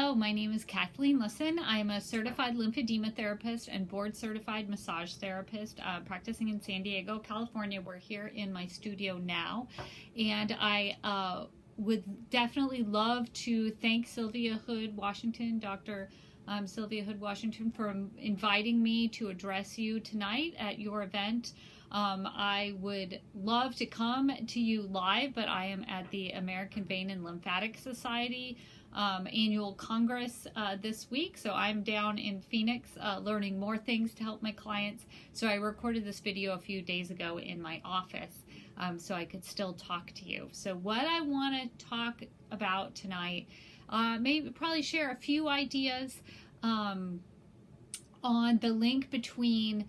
Hello, my name is Kathleen Lisson. I am a certified lymphedema therapist and board certified massage therapist practicing in San Diego, California. We're here in my studio now, and I would definitely love to thank Sylvia Hood Washington, Dr. Sylvia Hood Washington, for inviting me to address you tonight at your event. I would love to come to you live, but I am at the American Vein and Lymphatic Society annual Congress this week. So I'm down in Phoenix learning more things to help my clients. So I recorded this video a few days ago in my office so I could still talk to you. So what I want to talk about tonight, probably share a few ideas on the link between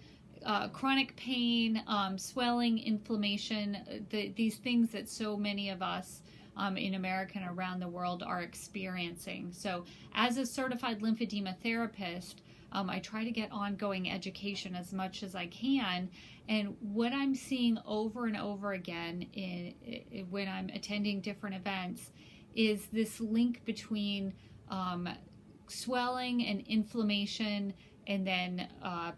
chronic pain, swelling, inflammation, these things that so many of us in America and around the world are experiencing. So as a certified lymphedema therapist, I try to get ongoing education as much as I can. And what I'm seeing over and over again when I'm attending different events is this link between swelling and inflammation and then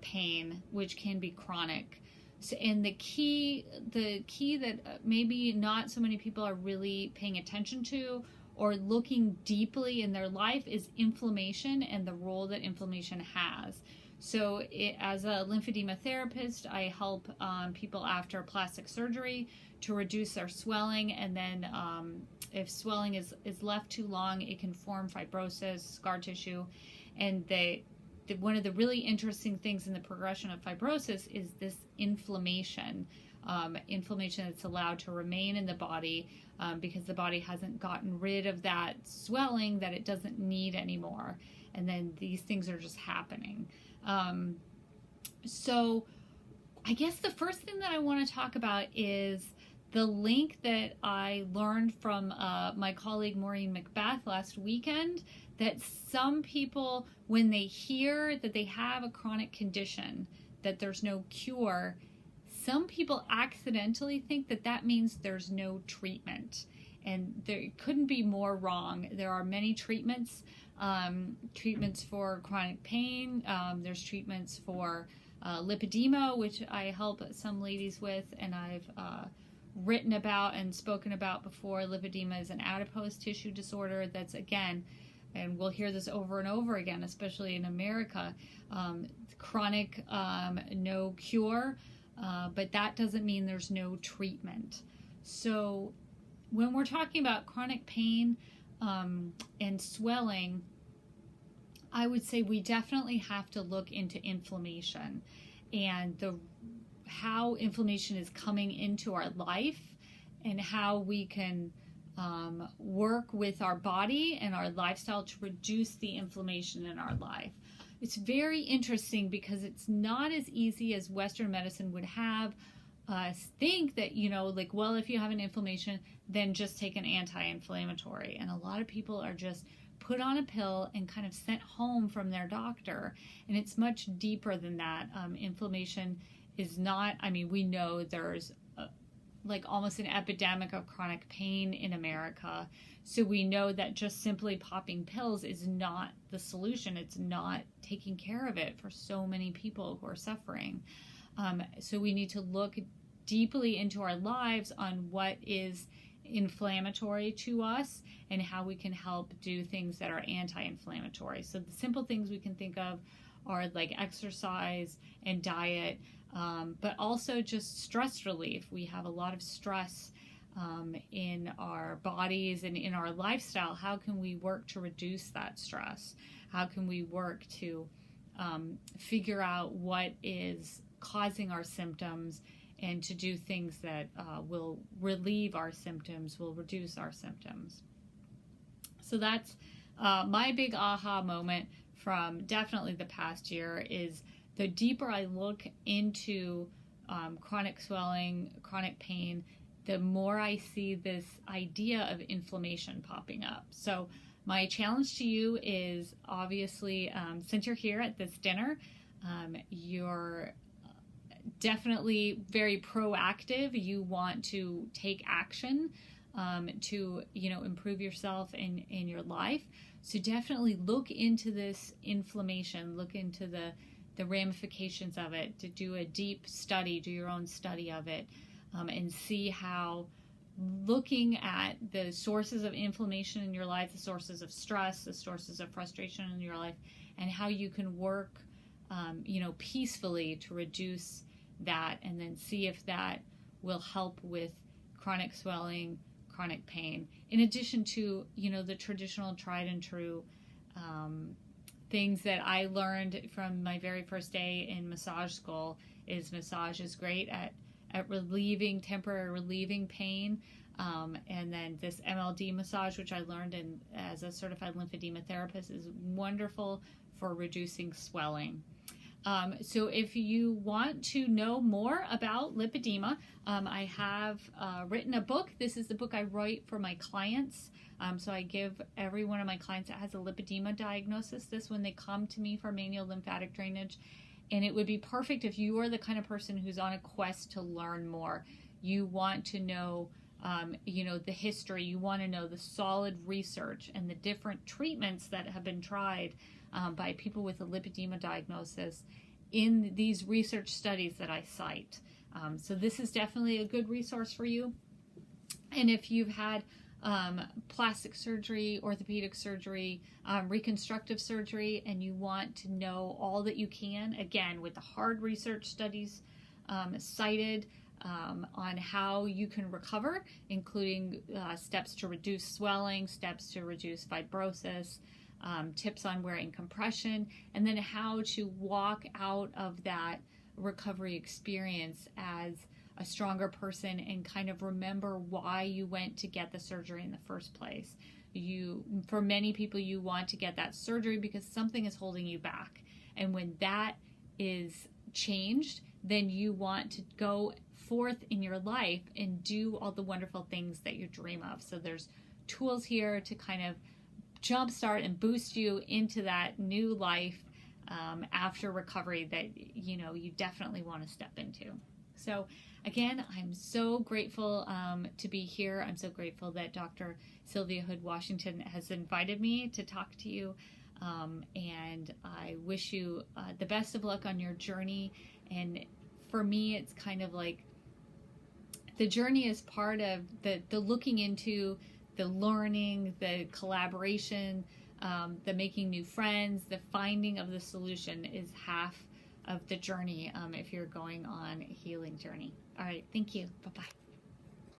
pain, which can be chronic. So, and the key that maybe not so many people are really paying attention to or looking deeply in their life is inflammation and the role that inflammation has. So as a lymphedema therapist, I help people after plastic surgery to reduce their swelling, and then if swelling is left too long, it can form fibrosis, scar tissue, and one of the really interesting things in the progression of fibrosis is this inflammation that's allowed to remain in the body because the body hasn't gotten rid of that swelling that it doesn't need anymore. And then these things are just happening. So I guess the first thing that I want to talk about is the link that I learned from my colleague Maureen Macbeth last weekend, that some people, when they hear that they have a chronic condition, that there's no cure, some people accidentally think that that means there's no treatment. And there couldn't be more wrong. There are many treatments, treatments for chronic pain. There's treatments for lipedema, which I help some ladies with, and I've written about and spoken about before. Lipedema is an adipose tissue disorder that's, again, and we'll hear this over and over again, especially in America, chronic, no cure, but that doesn't mean there's no treatment. So when we're talking about chronic pain and swelling, I would say we definitely have to look into inflammation and how inflammation is coming into our life and how we can work with our body and our lifestyle to reduce the inflammation in our life. It's very interesting because it's not as easy as Western medicine would have us think that, well, if you have an inflammation, then just take an anti-inflammatory. And a lot of people are just put on a pill and kind of sent home from their doctor. And it's much deeper than that. Inflammation is not, we know there's almost an epidemic of chronic pain in America. So we know that just simply popping pills is not the solution. It's not taking care of it for so many people who are suffering. So we need to look deeply into our lives on what is inflammatory to us and how we can help do things that are anti-inflammatory. So the simple things we can think of are like exercise and diet, but also just stress relief. We have a lot of stress in our bodies and in our lifestyle. How can we work to reduce that stress? How can we work to figure out what is causing our symptoms and to do things that will relieve our symptoms, will reduce our symptoms? So that's my big aha moment from definitely the past year is the deeper I look into chronic swelling, chronic pain, the more I see this idea of inflammation popping up. So my challenge to you is obviously, since you're here at this dinner, you're definitely very proactive. You want to take action to, improve yourself and your life. So definitely look into this inflammation, look into the ramifications of it, to do a deep study, do your own study of it, and see how looking at the sources of inflammation in your life, the sources of stress, the sources of frustration in your life, and how you can work, peacefully to reduce that, and then see if that will help with chronic swelling, chronic pain. In addition to, the traditional tried and true things that I learned from my very first day in massage school is massage is great at temporary relieving pain. And then this MLD massage, which I learned as a certified lymphedema therapist, is wonderful for reducing swelling. So if you want to know more about lipedema, I have written a book. This is the book I write for my clients. So I give every one of my clients that has a lipedema diagnosis this when they come to me for manual lymphatic drainage. And it would be perfect if you are the kind of person who's on a quest to learn more. You want to know, the history. You want to know the solid research and the different treatments that have been tried by people with a lipedema diagnosis in these research studies that I cite. So this is definitely a good resource for you. And if you've had plastic surgery, orthopedic surgery, reconstructive surgery, and you want to know all that you can, again, with the hard research studies cited on how you can recover, including steps to reduce swelling, steps to reduce fibrosis, tips on wearing compression, and then how to walk out of that recovery experience as a stronger person and kind of remember why you went to get the surgery in the first place. For many people, you want to get that surgery because something is holding you back. And when that is changed, then you want to go forth in your life and do all the wonderful things that you dream of. So there's tools here to kind of jumpstart and boost you into that new life after recovery that you definitely want to step into. So again, I'm so grateful to be here. I'm so grateful that Dr. Sylvia Hood Washington has invited me to talk to you. And I wish you the best of luck on your journey. And for me, it's kind of like the journey is part of the looking into, the learning, the collaboration, the making new friends, the finding of the solution is half of the journey if you're going on a healing journey. All right, thank you. Bye-bye.